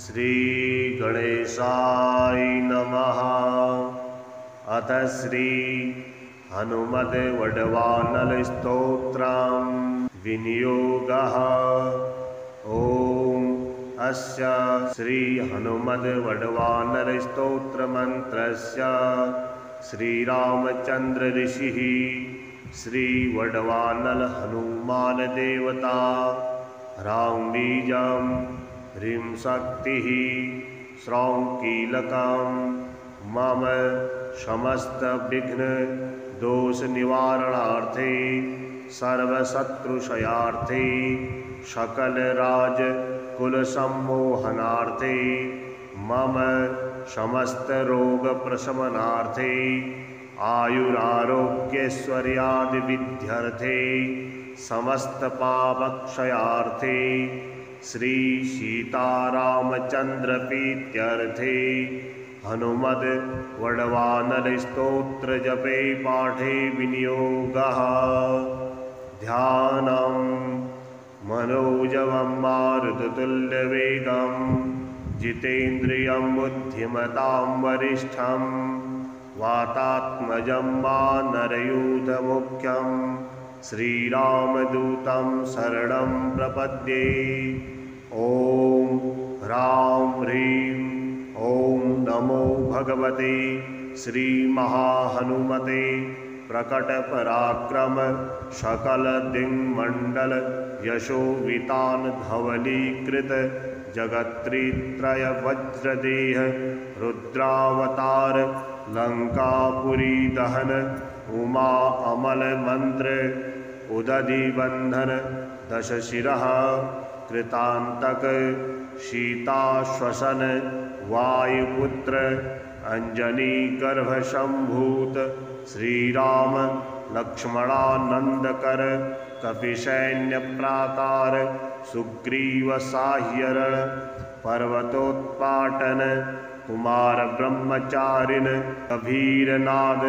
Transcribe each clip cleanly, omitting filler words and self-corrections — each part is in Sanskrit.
श्री गणेशाय नमः। अथ श्री हनुमद्वडवानल स्तोत्रं विनियोगः। ओम अस्य श्री हनुमद्वडवानल स्तोत्र मंत्रस्य श्रीरामचंद्र ऋषिः श्री वडवानल हनुमान देवता ह्रां बीजं ह्रीं शक्तिः श्रौं कीलकं मम समस्त विघ्न दोष निवारणार्थे सर्वशत्रुक्षयार्थे सकल राज कुल सम्मोहनार्थे मम समस्त रोग प्रशमनार्थे आयुरारोग्यैश्वर्यादि विद्यर्थे समस्त पापक्षयार्थे श्री सीतारामचंद्र प्रीत्यर्थे हनुमद वडवानल स्तोत्र जपे पाठे विनियोगः। ध्यानं मनोजवं मारुततुल्यवेगं जितेन्द्रियं बुद्धिमतां वरिष्ठं वातात्मजं वानरयूथमुख्यं श्रीरामदूतं शरणं प्रपद्ये। ओम ह्रां ह्रीं ओम नमो भगवते श्री महाहनुमते प्रकट पराक्रम सकल दिङ्मण्डल यशोवितान धवलीकृत जगत्त्रय वज्रदेह रुद्रावतार लंकापुरी दहन उमा अमल मंत्र उदधि बंधन दश शिरः कृतांतक सीताश्वसन वायुपुत्र अंजनी गर्भ संभूत श्रीराम लक्ष्मणानंदकर कपिसैन्य प्राकार सुग्रीव साह्यरण पर्वतोत्पाटन कुमार ब्रह्मचारिण कबीरनाद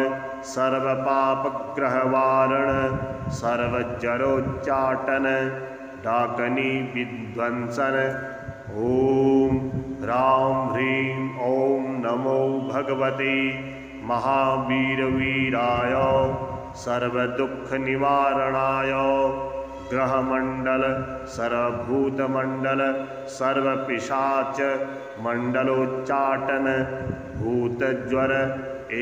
सर्व पापग्रह वारण सर्वजरोच्चाटन डाकनी विध्वंसन। ओम ह्रां ह्रीं ओम नमो भगवते महावीरवीराय सर्वदुःख निवारणाय ग्रहमंडल सर्वभूतमंडल सर्वपिशाच मंडलोच्चाटन भूतज्वर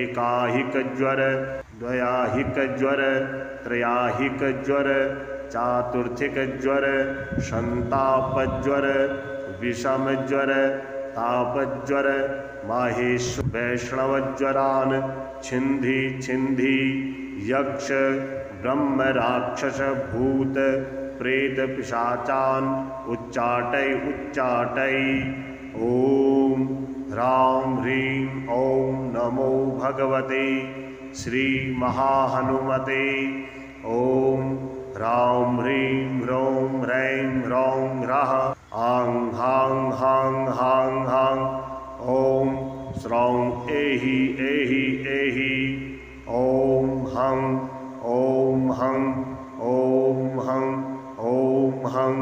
एकाहिक ज्वर द्वयाहिक ज्वर त्रयाहिक ज्वर चातुर्थिक ज्वर संतापज्वर विषम ज्वर तापज्वर माहेश वैष्णवज्वरान छिंधी छिंधी यक्ष ब्रह्म राक्षस भूत प्रेत पिशाचान उच्चाटय उच्चाटय। ओम ह्रां ह्रीं ओम नमो भगवते श्री महाहनुमते। ओम ह्रां ह्रीं ह्रौं ह्रैं ह्रौं ह्रः आं हां हां हां हां। ओम श्रौं एहि एहि एहि। ओम हं ओम हं ओम हं ओम हं।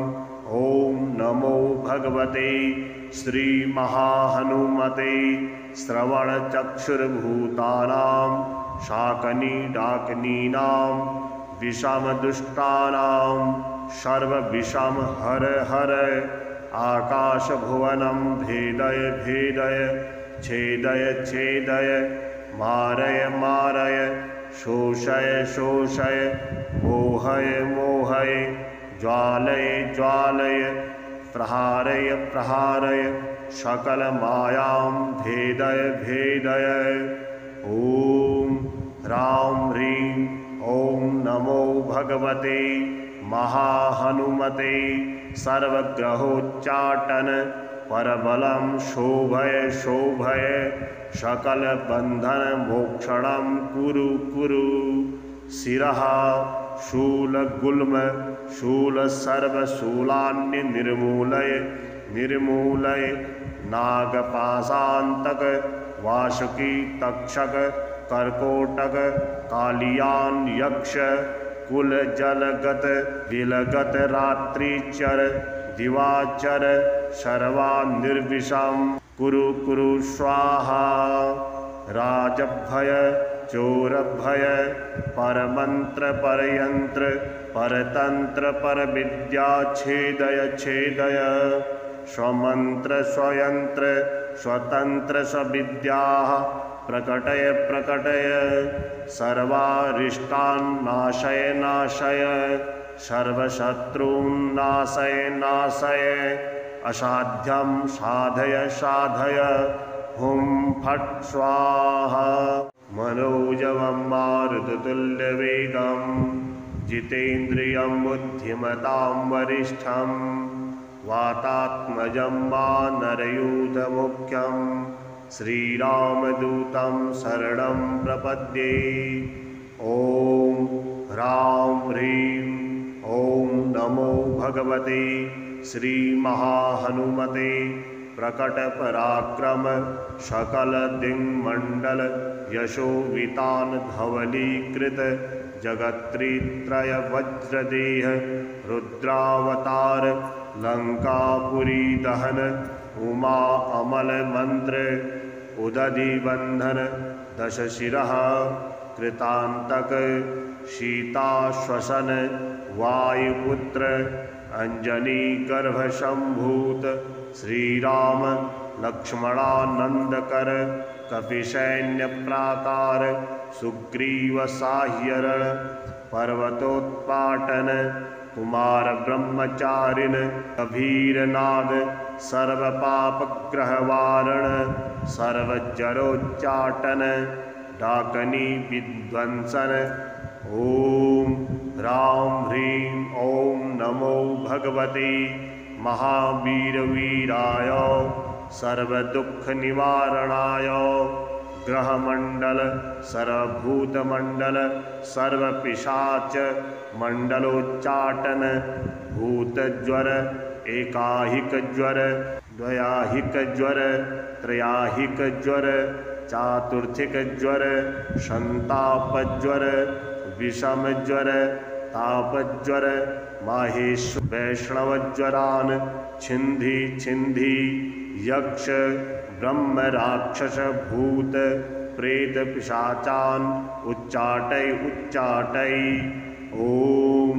ओम नमो भगवते श्री महाहनुमते श्रवण चक्षुर्भूतानां शाकनी डाकनीनां विषम दुष्टानां सर्व विषम हर हर आकाश भुवनं भेदय भेदय छेदय छेदय मारय मारय शोषय शोषय मोहय मोहय ज्वालय ज्वालय प्रहारय प्रहारय सकल मायां भेदय भेदय। ओम ह्रां ह्रीं ओम नमो भगवते महाहनुमते सर्वग्रहोच्चाटन परबलं शोभय शोभय सकल बंधन मोक्षणं कुरु कुरु। शिरः शूल गुल्म शूल सर्व शूलान्य निर्मूलय निर्मूलय नागपाशान्तक वासुकी तक्षक कर्कोटक कालियान यक्ष कुल जलगत विलगत रात्रिचर दिवाचर सर्वान् निर्विषं कुरु कुरु स्वाहा। राजभय चोरभय परमंत्र परयंत्र परतंत्र परविद्या छेदय छेदय। स्वमंत्र स्वयंत्र स्वतंत्र स्वविद्याः प्रकटय प्रकटय। सर्वारिष्टान् नाशय नाशय सर्वशत्रून् नाशय नाशय। असाध्यं साधय साधय हुं फट् स्वाहा। मनोजवं मारुततुल्यवेगं जितेन्द्रियं बुद्धिमतां वरिष्ठं वातात्मजं वानरयूथमुख्यं श्रीरामदूतं शरणं प्रपद्ये। ॐ ह्रां ह्रीं ॐ नमो भगवते श्रीमहाहनुमते प्रकटपराक्रम सकलदिङ्मण्डल यशोवितान धवलीकृत जगत्त्रय वज्रदेह रुद्रावतार लंकापुरी दहन उमा अमल मंत्र उदधि बंधन दशशिरः कृतांतक सीताश्वसन वायुपुत्र अंजनी गर्भ संभूत श्रीराम लक्ष्मणानंदकर कपिसैन्य प्राकार सुग्रीव साह्यरण पर्वतोत्पाटन कुमार ब्रह्मचारिण कबीरनाद सर्वपापग्रहवारण सर्वजरोच्चाटन डाकनी विध्वंसन। ओम ह्रां ह्रीं ॐ नमो भगवते महावीरवीराय सर्वदुःख निवारणाय ग्रहमंडल सर्वभूतमंडल सर्वपिशाच मंडलोच्चाटन भूतज्वर एकाहिक ज्वर द्वयाहिक ज्वर त्रयाहिक ज्वर चातुर्थिक ज्वर संताप ज्वर विषम ज्वर तापज्वर माहेश वैष्णवज्वरान् छिंधी छिंधी यक्ष ब्रह्म राक्षस भूत प्रेत पिशाचान् उच्चाटय उच्चाटय। ओम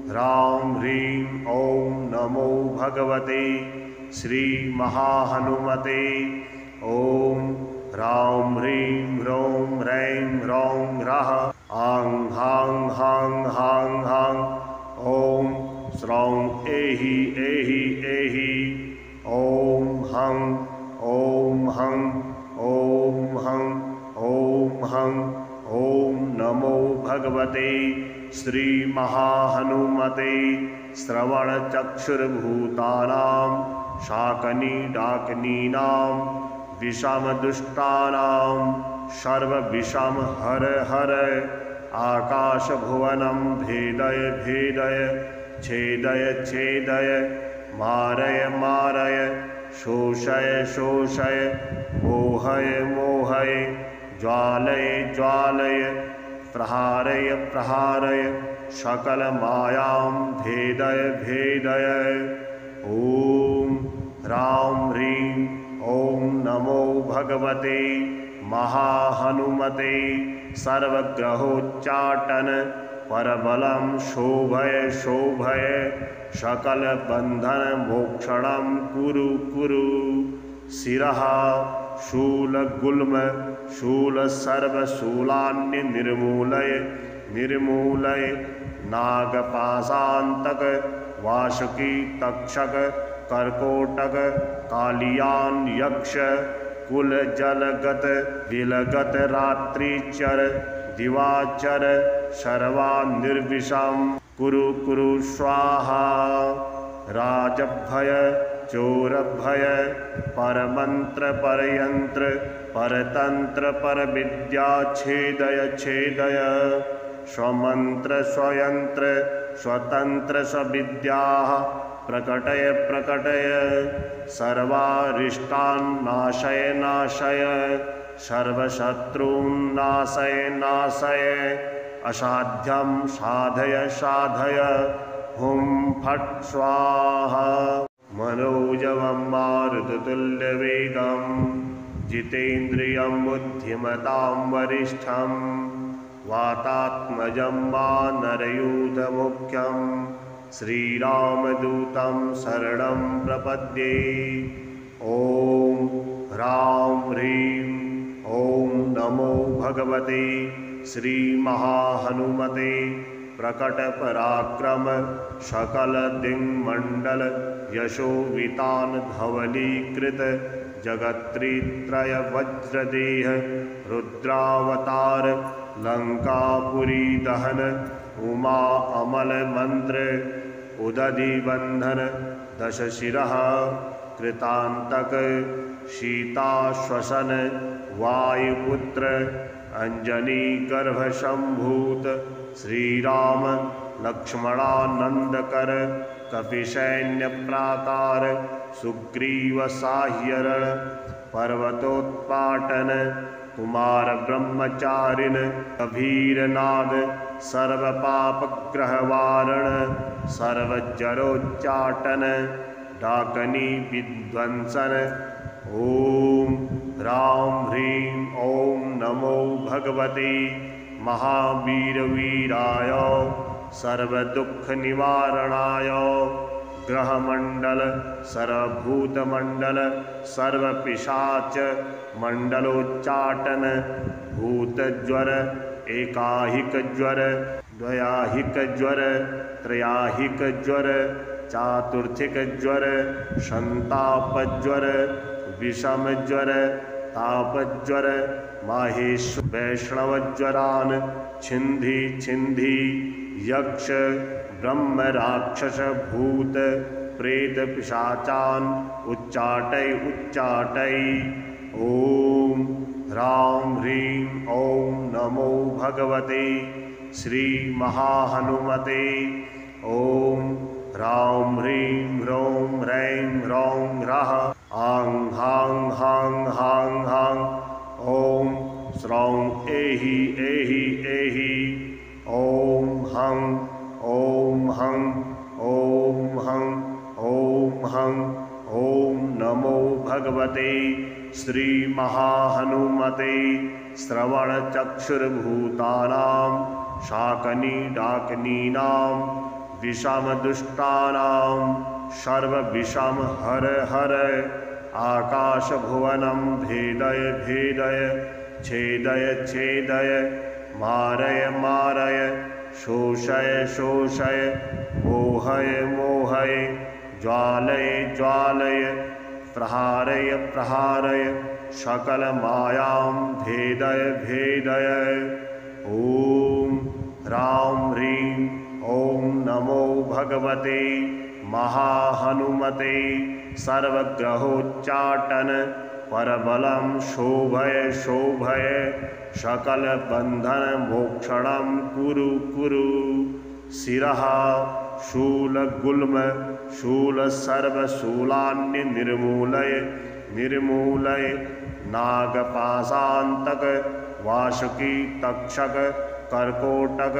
ह्रां ह्रीं ॐ नमो भगवते श्री महाहनुमते। ओम ह्रां ह्रीं ह्रौं ह्रैं ह्रौं ह्रः आं हां हां हां हां। ओम श्रौं एहि एहि एहि। ओम हं ओम हं ओम हं ओम हं। ओम नमो भगवते श्री महाहनुमते श्रवण चक्षुर्भूतानां शाकनी डाकनीनां विषम दुष्टानां सर्व विषम हर हर। आकाश भुवनं भेदय भेदय छेदय छेदय मारय मारय शोषय शोषय मोहय मोहय ज्वालय ज्वालय प्रहारय प्रहारय सकल मायां भेदय भेदय। ओम ह्रां ह्रीं ॐ नमो भगवते महाहनुमते सर्वग्रहोच्चाटन परबलं शोभय शोभय सकल बंधन मोक्षणं कुरु कुरु। शिरः शूलगुल्म शूल सर्वशूलान्य निर्मूलय निर्मूलय। नागपाशान्तक वासुकी तक्षक कर्कोटक कालियान यक्ष कुल जलगत विलगत रात्रिचर दिवाचर सर्वान् निर्विषं कुरु कुरु स्वाहा। राजभय चोरभय परमंत्र परयंत्र परतंत्र परविद्या छेदय छेदय। स्वमंत्र स्वयंत्र स्वतंत्र स्वविद्याः प्रकटय प्रकटय। सर्वारिष्टान् नाशय नाशय सर्वशत्रून् नाशय नाशय। असाध्यं साधय साधय हुं फट् स्वाहा। मनोजवं मारुततुल्यवेगं जितेन्द्रियं बुद्धिमतां वरिष्ठं वातात्मजं वानरयूथमुख्यं श्रीरामदूतं शरणं प्रपद्ये। ॐ ह्रां ह्रीं ॐ नमो भगवते श्रीमहाहनुमते प्रकटपराक्रम सकलदिङ्मण्डल यशोवितान धवलीकृत जगत्त्रय वज्रदेह रुद्रावतार लंकापुरी दहन उमा अमल मंत्र उदधिबंधन दशशिरः कृतांतक सीताश्वसन वायुपुत्र अंजनी गर्भसंभूत श्रीराम लक्ष्मणानंदकर कपिसैन्य प्राकार सुग्रीव साह्यरण पर्वतोत्पाटन कुमार ब्रह्मचारिण कबीरनाद सर्वपापग्रहवारण सर्वजरोच्चाटन डाकनी विध्वंसन। ओम ह्रां ह्रीं ॐ नमो भगवते महावीरवीराय सर्वदुःखनिवारणाय ग्रहमंडल सर्वभूतमंडल सर्वपिशाच मंडलोच्चाटन भूतज्वर एकाहिकज्वर द्वयाहिकज्वर त्रयाहिकज्वर चातुर्थिकज्वर संतापज्वर विषमज्वर तापज्वर माहेश वैष्णवज्वरान छिंधी छिंधी यक्ष ब्रह्म राक्षस भूत प्रेत पिशाचान उच्चाटय उच्चाटय। ओम ह्रां ह्रीं ॐ नमो भगवते श्री महाहनुमते। ओम ह्रां ह्रीं ह्रौं ह्रैं ह्रौं ह्रः आं हां हां हां हां। ओम स्रौं एहि एहि एहि। ओम हं ओम हं ओम हं ओम हं। ओम नमो भगवते श्री महाहनुमते श्रवणचक्षुर्भूतानां शाकनी डाकनीनां विषमदुष्टानां सर्वविषम हर हर। आकाशभुवनं भेदय भेदय छेदय छेदय मारय मारय शोषय शोषय मोहय मोहय ज्वालय ज्वालय प्रहारय प्रहारय सकल मायां भेदय भेदय। ओम ह्रां ह्रीं ॐ नमो भगवते महाहनुमते सर्वग्रहोच्चाटन परबलं शोभय शोभय सकल बंधन मोक्षणं कुरु कुरु। शिरः शूलगुल्म शूल सर्वशूलान्य निर्मूलय निर्मूलय नागपाशान्तक वासुकी तक्षक कर्कोटक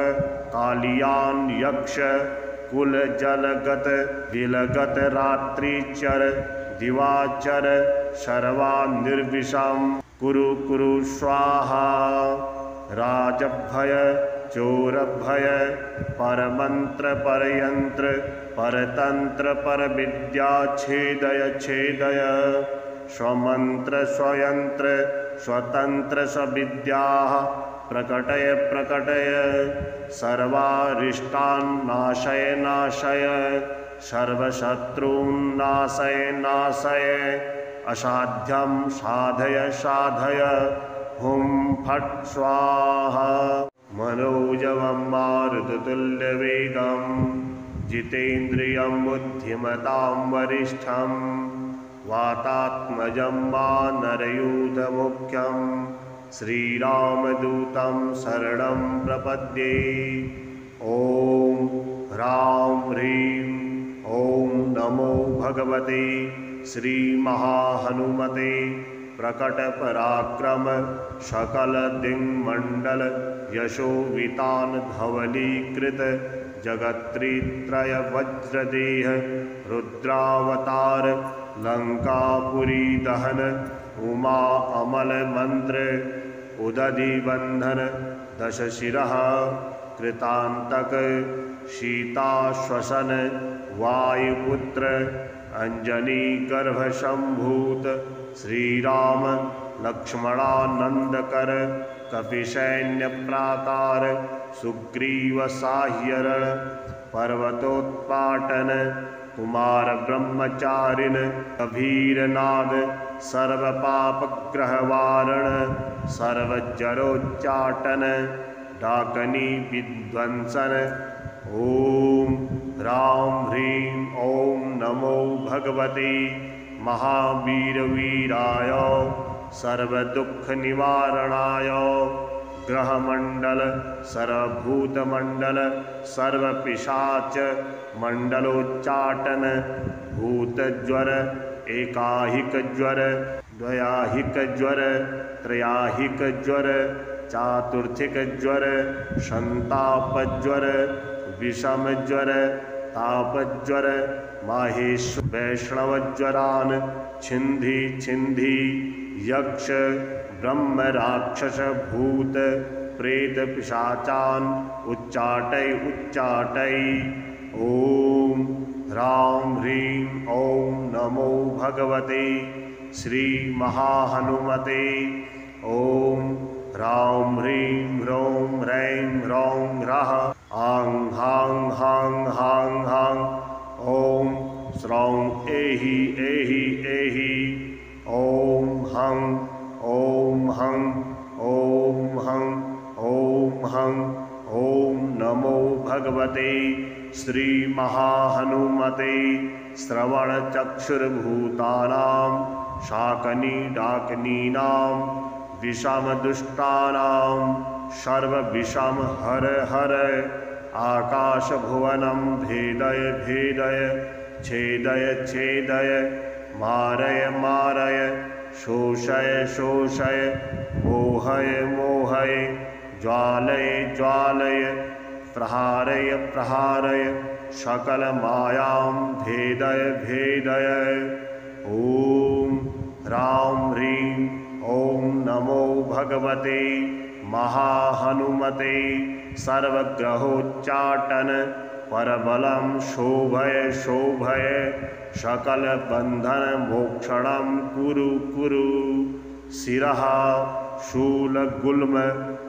कालियान यक्ष कुल जलगत विलगत रात्रिचर दिवाचर सर्वानिर्विषं कुरु कुरु स्वाहा। राजभय चोरभय परमंत्र परयंत्र परतंत्र परविद्या छेदय छेदय स्वमंत्र स्वयंत्र स्वतंत्र स्वविद्याः प्रकटय प्रकटय सर्वारिष्टान् नाशय नाशय सर्वशत्रून् नाशय नाशय असाध्यं साधय साधय। हुं फट् स्वाहा। मनोजवं मारुततुल्यवेगं जितेन्द्रियं बुद्धिमतां वरिष्ठं वातात्मजं वानरयूथमुख्यं श्रीरामदूतं शरणं प्रपद्ये। ॐ ह्रां ह्रीं ॐ नमो भगवते श्रीमहाहनुमते प्रकटपराक्रम सकलदिङ्मण्डल यशोवितान धवलीकृत जगत्त्रय वज्रदेह रुद्रावतार लंकापुरी दहन उमा अमल मंत्र उदधि बंधन दशशिरः कृतांतक शीताश्वसन वायुपुत्र अंजनी गर्भ संभूत श्रीराम लक्ष्मणानंदकर कपिसैन्य प्राकार सुग्रीव साह्यरण पर्वतोत्पाटन कुमार ब्रह्मचारिण कबीरनाद सर्व पापग्रह वारण सर्वजरोच्चाटन डाकनी विध्वंसन ओम ह्रां ह्रीं ओम नमो भगवते महावीरवीराय सर्वदुःख निवारणाय ग्रहमंडल सर्वभूतमंडल सर्वपिशाच मंडलोच्चाटन भूतज्वर एकाहिक ज्वर द्वयाहिक ज्वर त्रयाहिक ज्वर चातुर्थिक ज्वर संतापज्वर विषमज्वर तापज्वर माहेश्वर वैष्णवज्वरान छिंधी छिंधी यक्ष ब्रह्म राक्षस भूत प्रेत पिशाचान उच्चाटय उच्चाटय ओम ह्रां ह्रीं ओम नमो भगवते श्री महाहनुमते ओम ह्रां ह्रीं ह्रौं ह्रैं ह्रौं ह्रः आं हां हां हां हां ओम स्रौं एहि एहि एहि ओम हं ओम हं ओम हं ओम हं ओम नमो भगवते श्री महाहनुमते श्रवण चक्षुर्भूतानां शाकनी डाकनीनां विषम दुष्टानां सर्व विषम हर हर आकाश भुवनं भेदय भेदय छेदय छेदय मारय मारय शोषय शोषय मोहय मोहय ज्वालय ज्वालय प्रहारय प्रहारय सकल मायां भेदय भेदय ओम ह्रां ह्रीं ओम नमो भगवते महाहनुमते सर्वग्रहोच्चाटन परबलं शोभय शोभय सकल बंधन मोक्षणं कुरु कुरु शिरः शूल गुल्म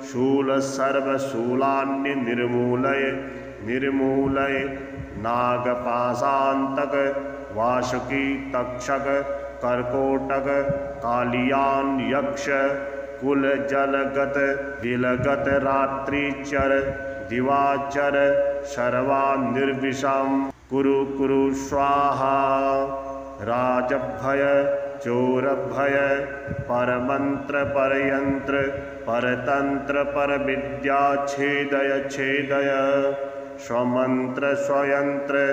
शूल सर्व शूलान्य निर्मूलय निर्मूलय नागपाशांतक वासुकी तक्षक कर्कोटक कालियान यक्ष कुल जलगत विलगत रात्रिचर दिवाचर सर्वा निर्विषम कुरु कुरु स्वाहा राजभय चोरभय परमंत्र परयंत्र परतंत्र परविद्या छेदय छेदय स्वमंत्र स्वयंत्र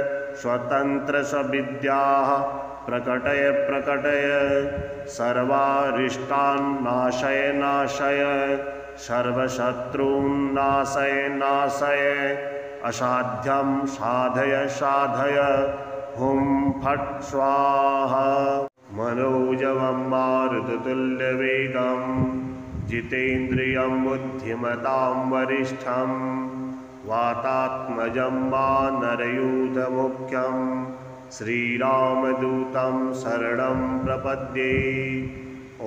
स्वतंत्र स्वविद्या प्रकटय प्रकटय सर्वारिष्टान् नाशय नाशय सर्वशत्रून् नाशय नाशय असाध्यं साधय साधय हुं फट् स्वाहा मनोजवं मारुततुल्यवेगं जितेन्द्रियं बुद्धिमतां वरिष्ठं वातात्मजं वानरयूथमुख्यं श्रीरामदूतं शरणं प्रपद्ये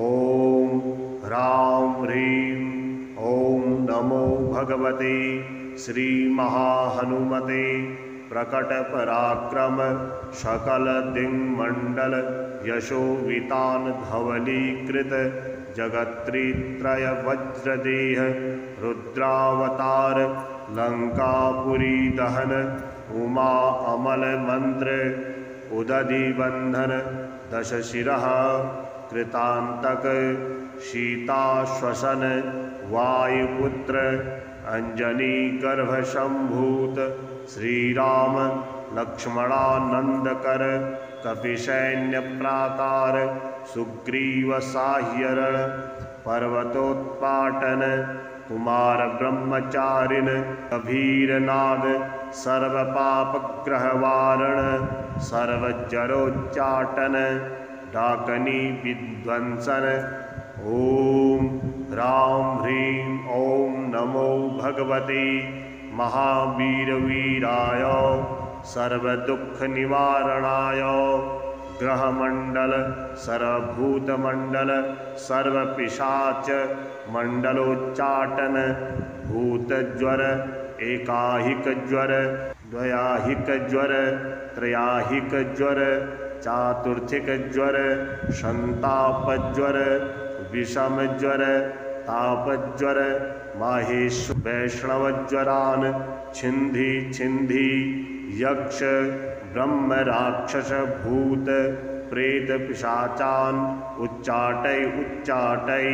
ॐ ह्रां ह्रीं ॐ नमो भगवते श्रीमहाहनुमते प्रकट पराक्रम सकल दिङ्मण्डल यशोवितान धवलीकृत जगत्त्रय वज्रदेह रुद्रावतार लंकापुरी दहन उमा अमल मंत्र उदधि बंधन दशशिरः कृतांतक शीताश्वसन वायुपुत्र अंजनी गर्भ संभूत श्रीराम लक्ष्मणानंदकर कपिसैन्य प्राकार सुग्रीव साह्यरण पर्वतोत्पाटन कुमार ब्रह्मचारिण कबीरनाद सर्वपापग्रहवारण सर्वजरोच्चाटन डाकनी विध्वंसन। ओम ह्रां ह्रीं ओम नमो भगवते महावीरवीराय सर्वदुःखनिवारणाय ग्रहमंडल सर्वभूतमंडल सर्वपिशाच मंडलोच्चाटन भूतज्वर एकाहिक ज्वर द्वयाहिक ज्वर त्रयाहिक ज्वर चातुर्थिक ज्वर संतापज्वर विषम ज्वर तापज्वर माहेश वैष्णवज्वरान छिंधी छिंधी यक्ष ब्रह्म राक्षस भूत प्रेत पिशाचान उच्चाटय उच्चाटय।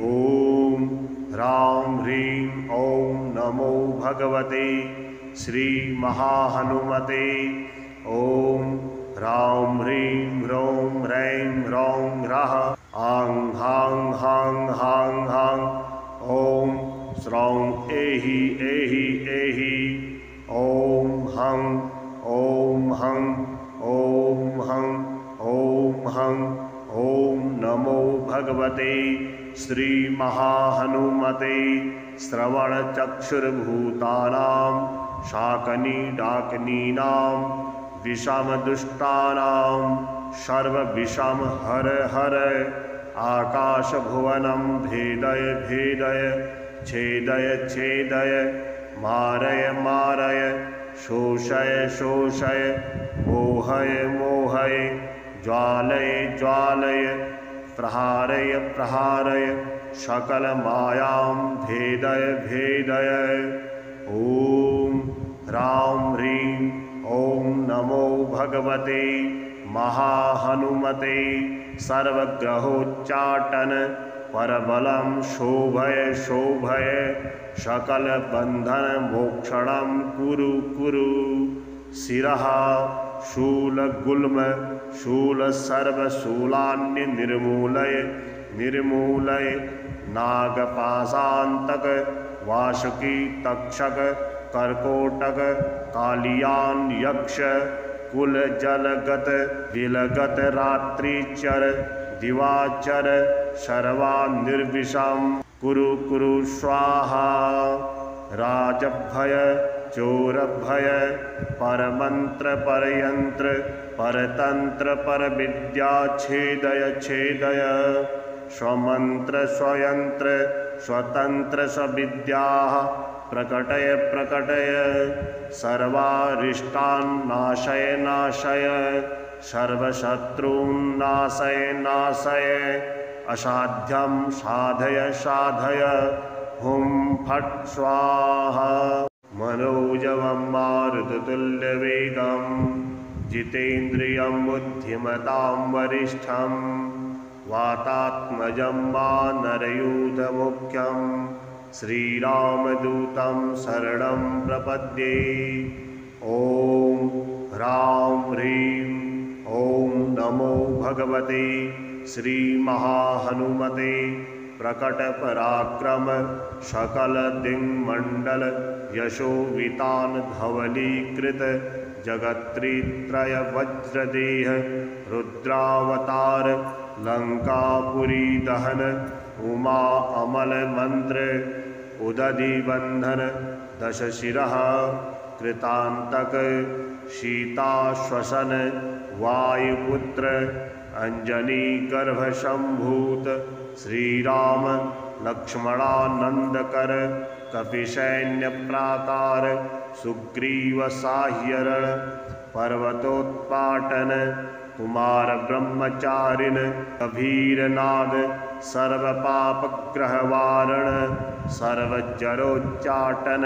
ओम ह्रां ह्रीं ओम नमो भगवते श्री महाहनुमते। ओम ह्रां ह्रीं ह्रौं ह्रैं ह्रौं ह्रः आं हां हां हां हां। ओम स्रौं एहि एहि एहि। ओम हं ओम हं ओम हं ओम हं। ओम नमो भगवते श्री महाहनुमते। श्रवण चक्षुर्भूतानां शाकनी डाकनीनां विषम दुष्टानां सर्वविषम हर हर। आकाश भुवनं भेदय भेदय छेदय छेदय मारय मारय शोषय शोषय मोहय मोहय ज्वालय ज्वालय प्रहारय प्रहारय सकल मायां भेदय भेदय। ओम ह्रां ह्रीं ओम नमो भगवते महाहनुमते। सर्वग्रहोच्चाटन परबलं शोभय शोभय सकल बंधन मोक्षणं कुरु कुरु। शिरः शूलगुल्म शूल सर्वशूलान्य निर्मूलय निर्मूलय। नागपाशान्तक वासुकी तक्षक कर्कोटक कालियान यक्ष कुल जलगत विलगत रात्रिचर दिवाचर सर्वा निर्विषम कुरु कुरु स्वाहा। राजभय चोरभय परमंत्र परयंत्र परतंत्र परविद्या छेदय छेदय। स्वमंत्र स्वयंत्र स्वतंत्र स्वविद्या प्रकटय प्रकटय। सर्वारिष्टान् नाशय नाशय सर्वशत्रून् नाशय नाशय। असाध्यं साधय साधय हुं फट् स्वाहा। मनोजवं मारुततुल्यवेगं जितेन्द्रियं बुद्धिमतां वरिष्ठं वातात्मजं वानरयूथमुख्यं श्रीरामदूतं शरणं प्रपद्ये। ओम ह्रां ह्रीं ओम नमो भगवते श्री महाहनुमते। प्रकट पराक्रम सकल दिङ्मण्डल यशोवितान धवलीकृत जगत्त्रय वज्रदेह रुद्रावतार लंकापुरी दहन उमा अमल मंत्र उदधि बंधन दश शिरः कृतांतक सीताश्वसन वायुपुत्र अंजनी गर्भ संभूत श्रीराम लक्ष्मणानंदकर कपिसैन्य प्राकार सुग्रीव साह्यरण पर्वतोत्पाटन कुमार ब्रह्मचारिण कबीरनाद सर्वपापग्रहवारण सर्वजरोच्चाटन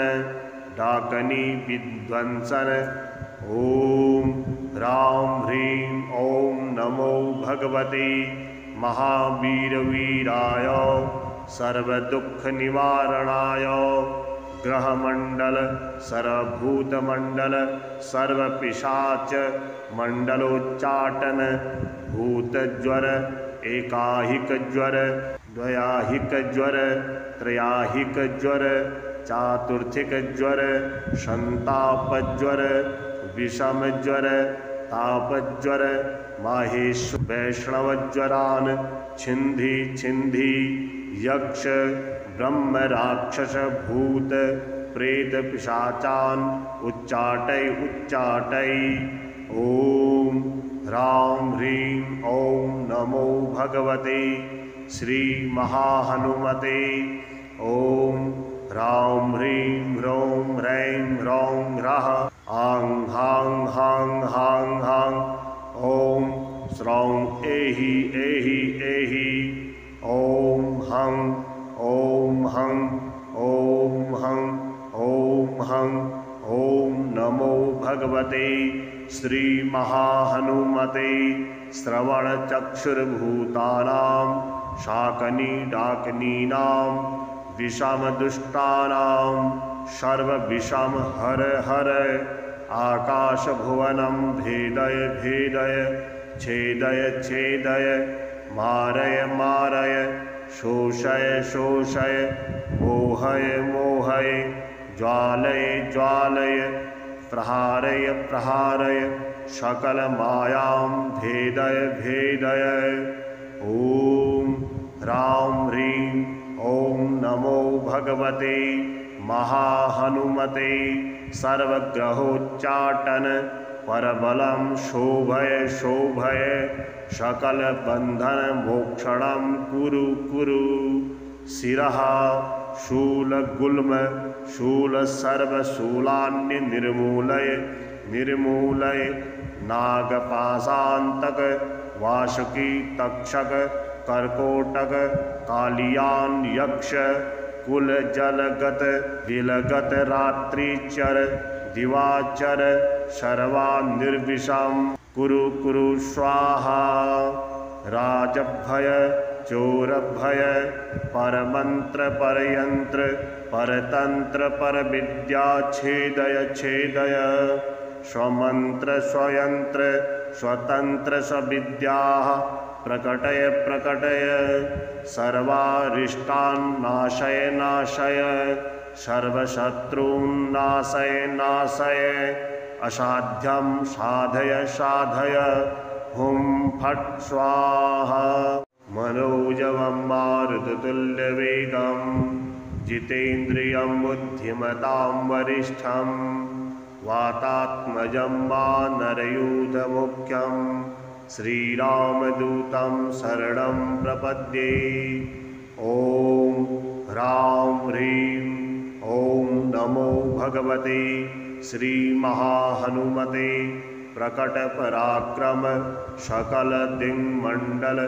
डाकनी विध्वंसन। ओम ह्रां ह्रीं ओम नमो भगवते महावीरवीराय सर्वदुःखनिवारणाय ग्रहमंडल सर्वभूतमंडल सर्वपिशाच मंडलोच्चाटन भूतज्वर एकाहिक ज्वर द्वयाहिकज्वर त्रयाहिकज्वर चातुर्थिकज्वर संतापज्वर विषमज्वर तापज्वर माहेश वैष्णवज्वरान् छिन्धि छिन्धि यक्ष ब्रह्म राक्षस भूत प्रेत पिशाचान् उच्चाटय उच्चाटय। ओम ह्रां ह्रीं ओम नमो भगवते श्री महाहनुमते। ओम ह्रां ह्रीं ह्रौं ह्रैं ह्रौं ह्रः आं हां हां हां हां। ओम स्रौं एहि एहि एहि। ओम हं ओम हं ओम हं ओम हं। ओम नमो भगवते श्री महाहनुमते। श्रवण चक्षुर्भूतानां शाकनी डाकनीनां विषम दुष्टानां सर्व विषम हर हर। आकाश भुवनं भेदय भेदय छेदय छेदय मारय मारय शोषय शोषय मोहय मोहय ज्वालय ज्वालय प्रहारय प्रहारय सकल मायां भेदय भेदय। ओम ह्रां ह्रीं ओम नमो भगवते महाहनुमते। सर्वग्रहोच्चाटन परबलं शोभय शोभय सकल बंधन मोक्षणं कुरु कुरु। शिरः शूलगुल्म शूल सर्वशूलान्य निर्मूलय निर्मूलय। नागपाशान्तक वासुकी तक्षक कर्कोटक कालियान यक्ष कुल जलगत विलगत रात्रिचर दिवाचर सर्वा निर्विषम कुरु कुरु स्वाहा। राजभय चोरभय परमंत्र परयंत्र परतंत्र परविद्या छेदय छेदय। स्वमंत्र स्वयंत्र स्वतंत्र स्वविद्याः प्रकटय प्रकटय। सर्वारिष्टान् नाशय नाशय सर्वशत्रून् नाशय नाशय। असाध्यं साधय साधय हुं फट् स्वाहा। मनोजवं मारुततुल्यवेगं जितेन्द्रियं बुद्धिमतां वरिष्ठं वातात्मजं वानरयूथमुख्यं श्रीरामदूतं शरणं प्रपद्ये। ओम ह्रां ह्रीं ओम नमो भगवते श्री महाहनुमते। प्रकट पराक्रम सकल दिङ्मण्डल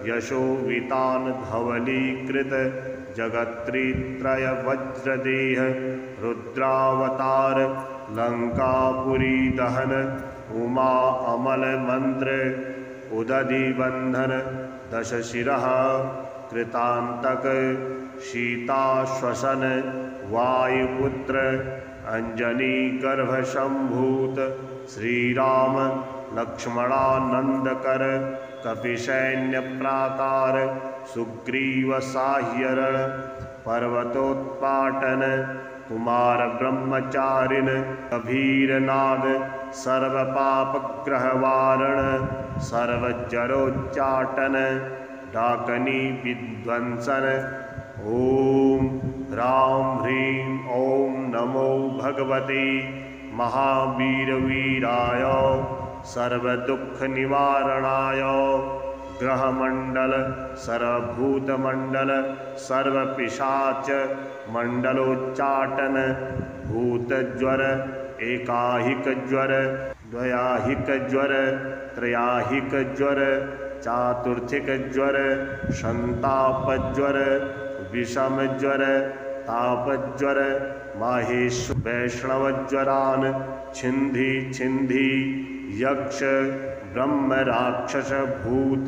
यशोवितान धवलीकृत जगत्त्रय वज्रदेह रुद्रावतार लंकापुरी दहन उमा अमल मंत्र उदधि बंधन दश शिरः कृतांतक सीताश्वसन वायुपुत्र अंजनी गर्भ संभूत श्रीराम लक्ष्मणानंदकर कपिसैन्य प्राकार सुग्रीव साह्यरण पर्वतोत्पाटन कुमार ब्रह्मचारिण कबीरनाद सर्व पापग्रह वारण सर्वजरोच्चाटन डाकनी विध्वंसन। ओम ह्रां ह्रीं ओम नमो भगवते महावीरवीराय सर्वदुःख निवारणाय ग्रहमंडल सर्वभूतमंडल सर्वपिशाच मंडलोच्चाटन भूतज्वर एकाहिकज्वर द्वयाहिकज्वर त्रयाहिकज्वर चातुर्थिकज्वर संतापज्वर विषमज्वर तापज्वर माहेश वैष्णवज्वरान् छिन्धि छिन्धि यक्ष ब्रह्म राक्षस भूत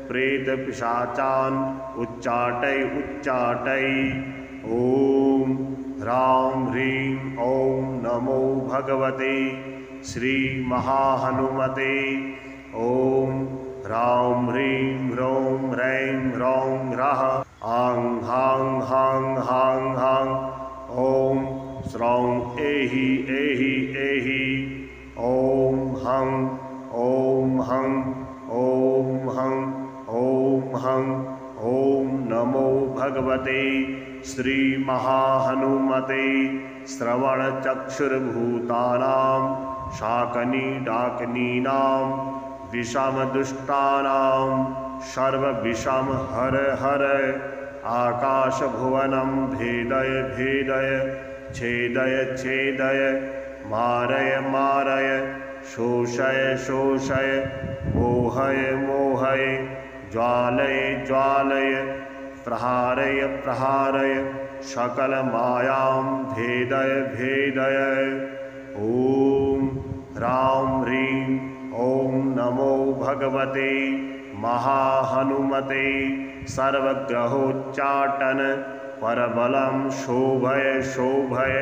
प्रेत पिशाचान् उच्चाटय उच्चाटय। ओम ह्रां ह्रीं ओम नमो भगवते श्री महाहनुमते। ओम ह्रां ह्रीं ह्रौं ह्रैं ह्रौं ह्रः आं हां हां हां हां ॐ स्रौं एहि एहि एहि ॐ हं ॐ हं ॐ नमो भगवते श्रीमहाहनुमते श्रवणचक्षुर्भूतानां शाकनीडाकिनीनां विषमदुष्टानां सर्वविषम हर हर आकाशभुवनं भेदय भेदय छेदय छेदय मारय मारय शोषय शोषय मोहय मोहय ज्वालय ज्वालय प्रहारय प्रहारय सकलमायां भेदय भेदय ॐ ह्रां ह्रीं ॐ नमो भगवते महाहनुमते सर्वग्रहोच्चाटन परबलं शोभय शोभय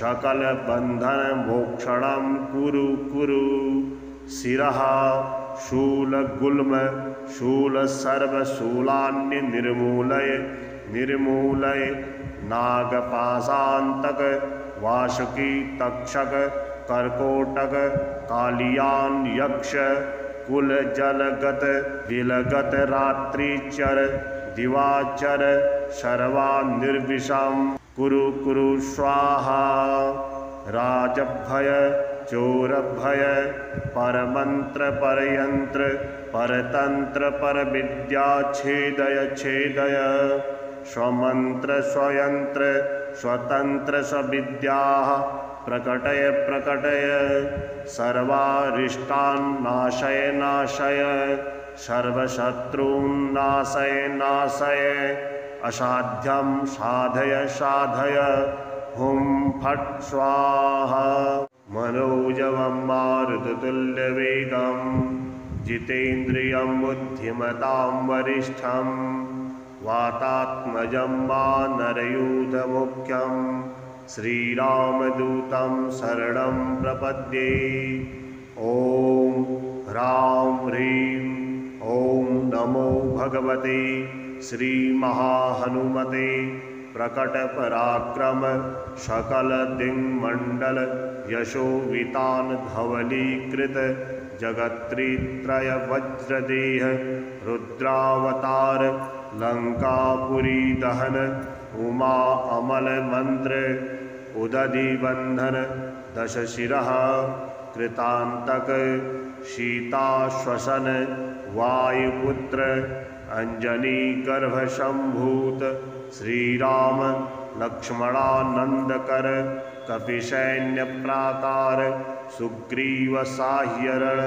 सकलबन्धन मोक्षणं कुरु कुरु शिरः शूलगुल्म शूलसर्वशूलान्य निर्मूलय निर्मूलय नागपाशान्तक वासुकी तक्षक कर्कोटक कालियान यक्ष कुल जलगत विलगत रात्रिचर दिवाचर सर्वान्निर्विषं कुरु कुरु स्वाहा राजभय चोरभय परमंत्र परयंत्र परतंत्र परविद्या छेदय छेदय स्वमंत्र स्वयंत्र स्वतंत्र स्वविद्याः प्रकटय प्रकटय सर्वारिष्टान् नाशय नाशय सर्वशत्रून् नाशय नाशय असाध्यं साधय साधय हुं फट् स्वाहा मनोजवं मारुततुल्यवेगं जितेन्द्रियं बुद्धिमतां वरिष्ठं वातात्मजं वानरयूथमुख्यं श्रीरामदूतं शरणं प्रपद्ये ॐ ह्रां ह्रीं ॐ नमो भगवते श्रीमहाहनुमते प्रकटपराक्रम सकलदिङ्मण्डल यशोवितान धवलीकृत जगत्त्रय वज्रदेह रुद्रावतार लंकापुरी दहन उमा अमल मंत्र उदधि बंधन दशशिरः कृतांतक सीताश्वसन वायुपुत्र अंजनी गर्भ संभूत श्रीराम लक्ष्मणानंदकर कपिसैन्य प्राकार सुग्रीव साह्यरण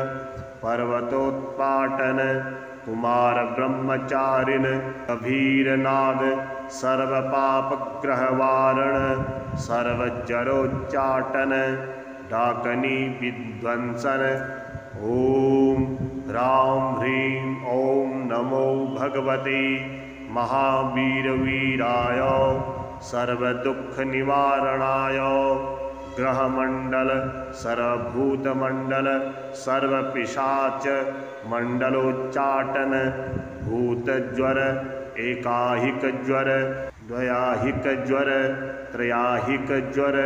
पर्वतोत्पाटन कुमार ब्रह्मचारिण कबीरनाद सर्वपापग्रहवारण सर्वजरोच्चाटन डाकनी विध्वंसन ॐ ह्रां ह्रीं ॐ नमो भगवते महावीरवीराय सर्वदुःखनिवारणाय ग्रहमंडल सर्वभूतमंडल सर्वपिशाच मंडलोच्चाटन भूतज्वर एकाहिक ज्वर द्वयाहिक ज्वर त्रयाहिक ज्वर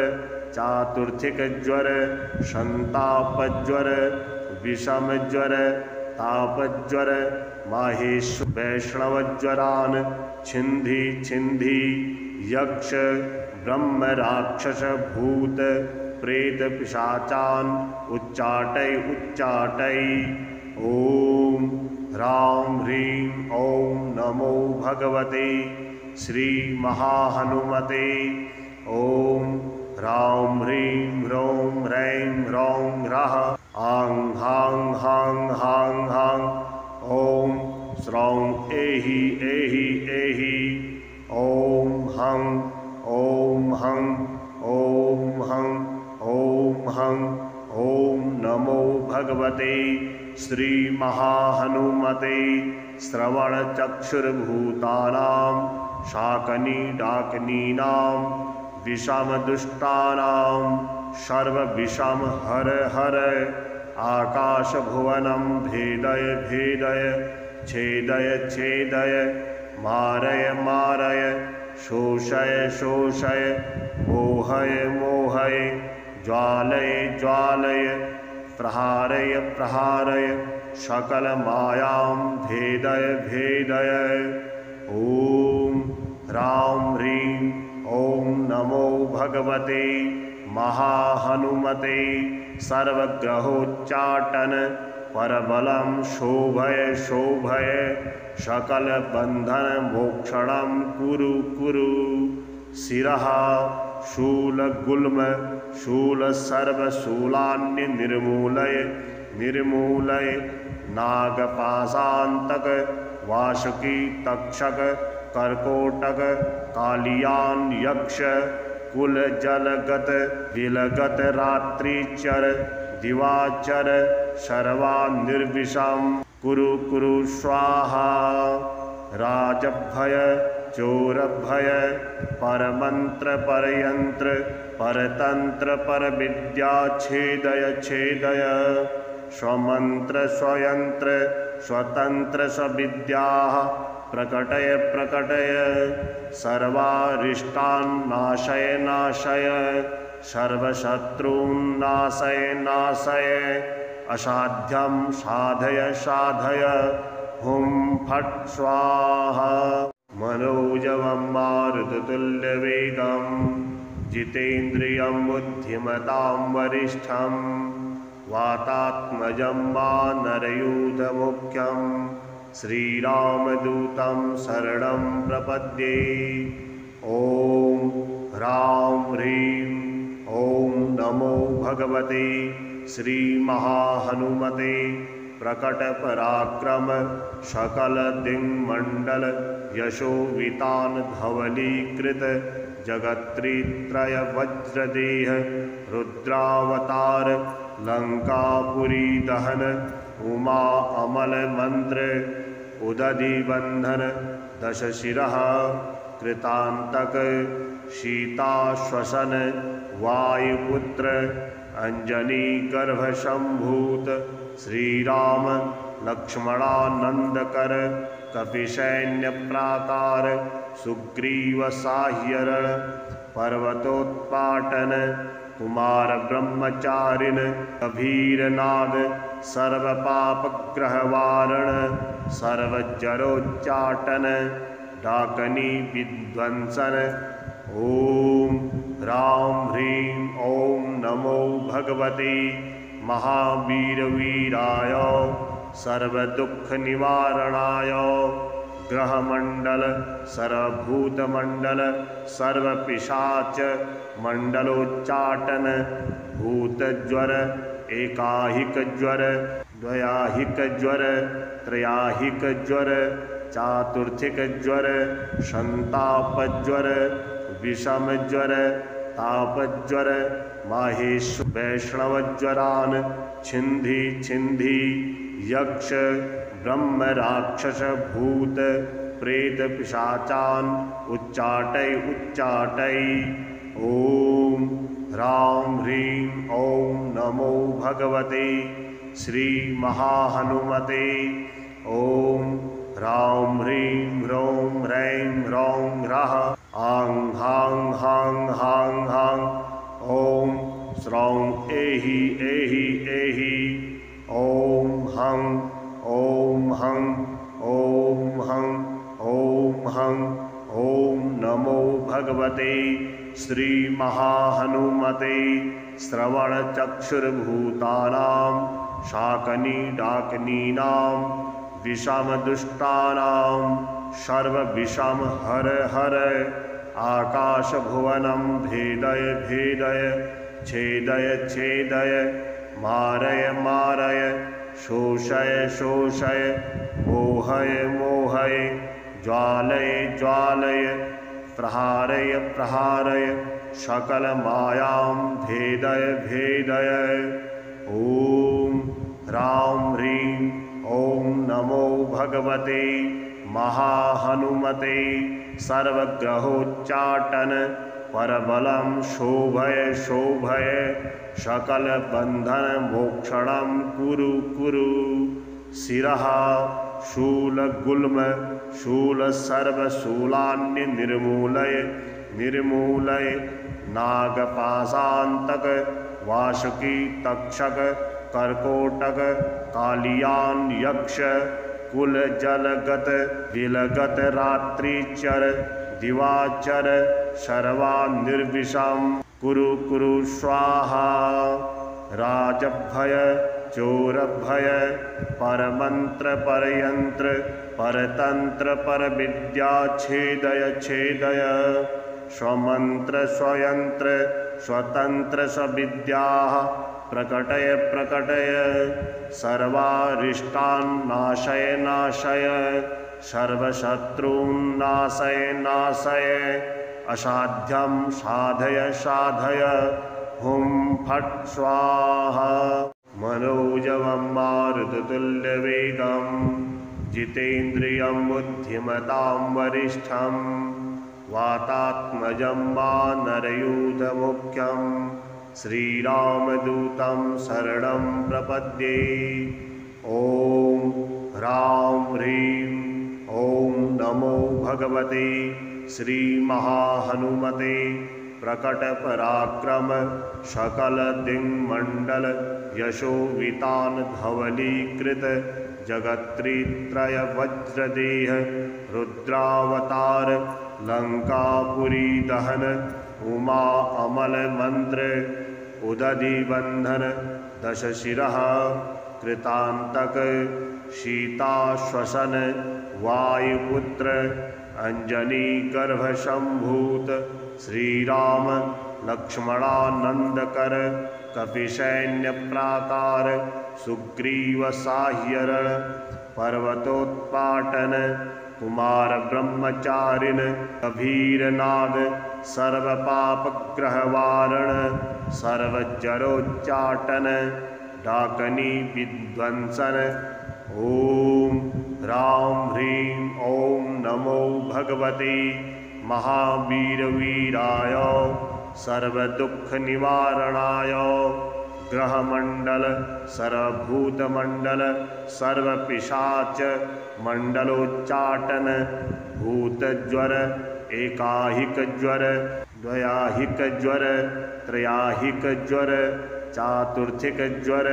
चातुर्थिक ज्वर संतापज्वर विषम ज्वर तापज्वर माहेश्वर वैष्णवज्वरान छिंधी छिंधी यक्ष ब्रह्म राक्षस भूत प्रेत पिशाचान उच्चाटय उच्चाटय ॐ ह्रां ह्रीं ॐ नमो भगवते श्रीमहाहनुमते ॐ ह्रां ह्रीं ह्रौं ह्रैं ह्रौं ह्रः आं हां हां हां हां ॐ स्रौं एहि एहि एहि ॐ हं ॐ हं ॐ नमो भगवते श्रीमहाहनुमते श्रवणचक्षुर्भूतानां शाकनीडाकिनीनां विषमदुष्टानां सर्वविषम हर हर आकाशभुवनं भेदय भेदय छेदय छेदय मारय मारय शोषय शोषय मोहय मोहय ज्वालय ज्वालय प्रहारय प्रहारय सकल मायां भेदय भेदय। ॐ ह्रां ह्रीं ॐ नमो भगवते महाहनुमते सर्वग्रहोच्चाटन परबलं शोभय शोभय सकल बंधन मोक्षणं कुरु कुरु। शिरः शूलगुल्म शूल सर्वशूलान्य निर्मूलय निर्मूलय नागपाशान्तक वासुकी तक्षक कर्कोटक कालियान यक्ष कुल जलगत विलगत रात्रिचर दिवाचर सर्वा निर्विषम कुरु कुरु स्वाहा। राजभय चोरभय परमंत्र परयंत्र परतंत्र परविद्या छेदय छेदय स्वमंत्र स्वयंत्र स्वतंत्र स्वविद्या प्रकटय प्रकटय सर्वारिष्टान् नाशय नाशय सर्वशत्रून् नाशय नाशय असाध्यं साधय साधय हुं फट् स्वाहा। मनोजवं मारुततुल्यवेगं जितेन्द्रियं बुद्धिमतां वरिष्ठं वातात्मजं वानरयूथमुख्यं श्रीरामदूतं शरणं प्रपद्ये। ॐ ह्रां ह्रीं ॐ नमो भगवते श्रीमहाहनुमते प्रकटपराक्रम सकल दिङ्मण्डल यशोवितान धवलीकृत जगत्त्रय वज्रदेह रुद्रावतार लंकापुरी दहन उमा अमल मंत्र उदधि बंधन दशशिरः कृतांतक सीताश्वसन वायुपुत्र अंजनी गर्भ संभूत श्रीराम लक्ष्मणानंदकर कपिसैन्य प्राकार सुग्रीव साह्यरण पर्वतोत्पाटन कुमार ब्रह्मचारिण कबीरनाद सर्वपापग्रहवारण सर्वजरोच्चाटन डाकनी विध्वंसन। ॐ ह्रां ह्रीं ॐ नमो भगवते महावीरवीराय सर्वदुःखनिवारणाय ग्रहमंडल सर्वभूतमंडल सर्वपिशाच मंडलोच्चाटन भूतज्वर एकाहिक ज्वर द्वयाहिक ज्वर त्रयाहिक ज्वर चातुर्थिक ज्वर संतापज्वर विषमज्वर तापज्वर माहेश वैष्णवज्वरान छिंधी छिंधी यक्ष ब्रह्म राक्षस भूत प्रेत पिशाचान उच्चाटय उच्चाटय। ॐ ह्रां ह्रीं ॐ नमो भगवते श्री महाहनुमते। ॐ ह्रां ह्रीं ह्रौं ह्रैं ह्रौं ह्रः आं हां हां हां हां ॐ श्रौं एहि एहि एहि ॐ हं ॐ हं ॐ हं ॐ हं ॐ नमो भगवते श्री महाहनुमते श्रवणचक्षुर्भूतानां शाकनी डाकनीनां विषमदुष्टानां सर्वविषम हर हर आकाशभुवनं भेदय भेदय छेदय छेदय मारय मारय शोषय शोषय मोहय मोहय ज्वालय ज्वालय प्रहारय प्रहारय सकल मायां भेदय भेदय। ॐ ह्रां ह्रीं ॐ नमो भगवते महाहनुमते सर्वग्रहोच्चाटन परबलं शोभय शोभय सकल बंधन मोक्षणं कुरु कुरु। शिरः शूलगुल्म शूलसर्वशूलान्य निर्मूलय निर्मूलय नागपाशान्तक वासुकी तक्षक कर्कोटक कालियान यक्ष कुल जलगत विलगत रात्रिचर दिवाचर सर्वा निर्विषम कुरु कुरु स्वाहा। राजभय चोरभय परमंत्र परयंत्र परतंत्र परविद्या छेदय छेदय स्वमंत्र स्वयंत्र स्वतंत्र स्वविद्या प्रकटय प्रकटय सर्वारिष्टान् नाशय नाशय सर्वशत्रून् नाशय नाशय असाध्यं साधय साधय हुं फट् स्वाहा। मनोजवं मारुततुल्यवेगं जितेन्द्रियं बुद्धिमतां वरिष्ठं वातात्मजं वानरयूथमुख्यं श्रीरामदूतं शरणं प्रपद्ये। ॐ ह्रां ह्रीं ॐ नमो भगवते श्रीमहाहनुमते प्रकटपराक्रम सकलदिङ्मण्डल यशोवितान धवलीकृत जगत्त्रय वज्रदेह रुद्रावतार लंकापुरी दहन उमा अमल मंत्र उदधि बंधन दशशिरः कृतांतक सीताश्वसन वायुपुत्र अंजनी गर्भ संभूत श्रीराम लक्ष्मणानंदकर कपिसैन्य प्राकार सुग्रीव साह्यरण पर्वतोत्पाटन कुमार ब्रह्मचारिण कबीरनाद सर्वपापग्रहवारण सर्वजरोच्चाटन डाकनी विध्वंसन। ओम ह्रां ह्रीं ॐ नमो भगवते महावीरवीराय सर्वदुःखनिवारणाय ग्रहमंडल सर्वभूतमंडल सर्वपिशाच मंडलोच्चाटन भूतज्वर एकाहिक ज्वर द्वयाहिक ज्वर त्रयाहिक ज्वर चातुर्थिक ज्वर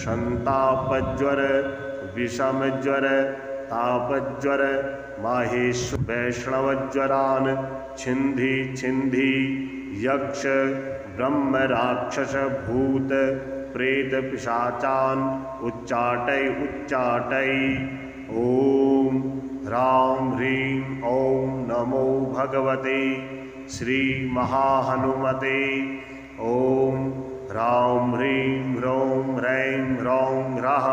संतापज्वर विषम ज्वर तापज्वर माहेश वैष्णवज्वरान छिंधी छिंधी यक्ष ब्रह्म राक्षस भूत प्रेत पिशाचान उच्चाटय उच्चाटय। ओम ह्रां ह्रीं ॐ नमो भगवते श्री महाहनुमते। ओम ह्रां ह्रीं ह्रौं ह्रैं ह्रौं ह्रः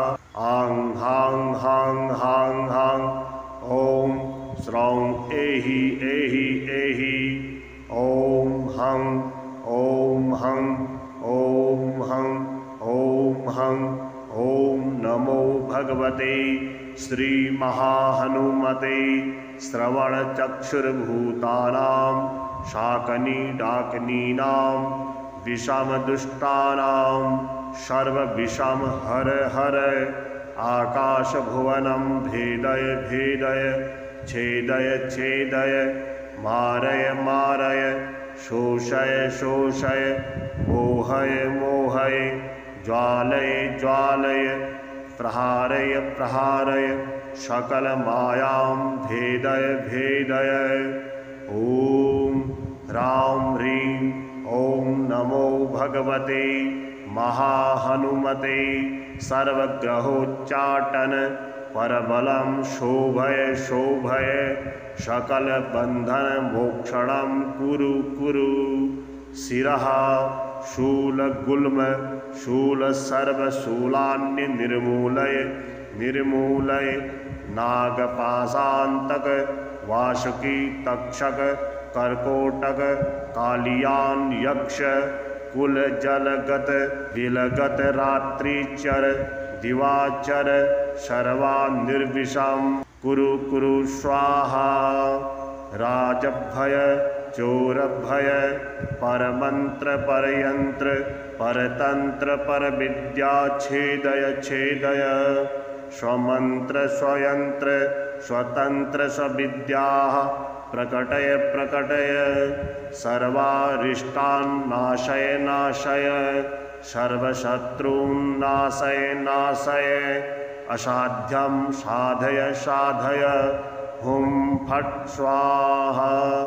आं हां हां हां हां ॐ श्रौं एहि एहि एहि ॐ हं ॐ हं ॐ हं ॐ हं ॐ नमो भगवते श्री महाहनुमते। श्रवणचक्षुर्भूतानां शाकनी डाकनीनां विषमदुष्टानां सर्वविषम हर हर आकाशभुवनं भेदय भेदय छेदय छेदय मारय मारय शोषय शोषय मोहय मोहय ज्वालय ज्वालय प्रहारय प्रहारय सकलमायां भेदय भेदय। ॐ ह्रां ह्रीं ॐ नमो भगवते महाहनुमते सर्वग्रहोच्चाटन परबलं शोभय शोभय सकलबन्धन मोक्षणं कुरु कुरु। शिरः शूलगुल्म शूलसर्वशूलान्य निर्मूलय निर्मूलय नागपाशान्तक वासुकी तक्षक कर्कोटक कालियान यक्ष कुल जलगत विलगत रात्रिचर दिवाचर सर्वा निर्विषम कुरु कुरु स्वाहा। राजभय चोरभय परमंत्र परयंत्र परतंत्र परविद्या छेदय छेदय स्वमन्त्र स्वयंत्र स्वतंत्र स्वविद्याः प्रकटय प्रकटय सर्वारिष्टान् नाशय नाशय सर्वशत्रून् नाशय नाशय असाध्यं साधय साधय हुं फट् स्वाहा।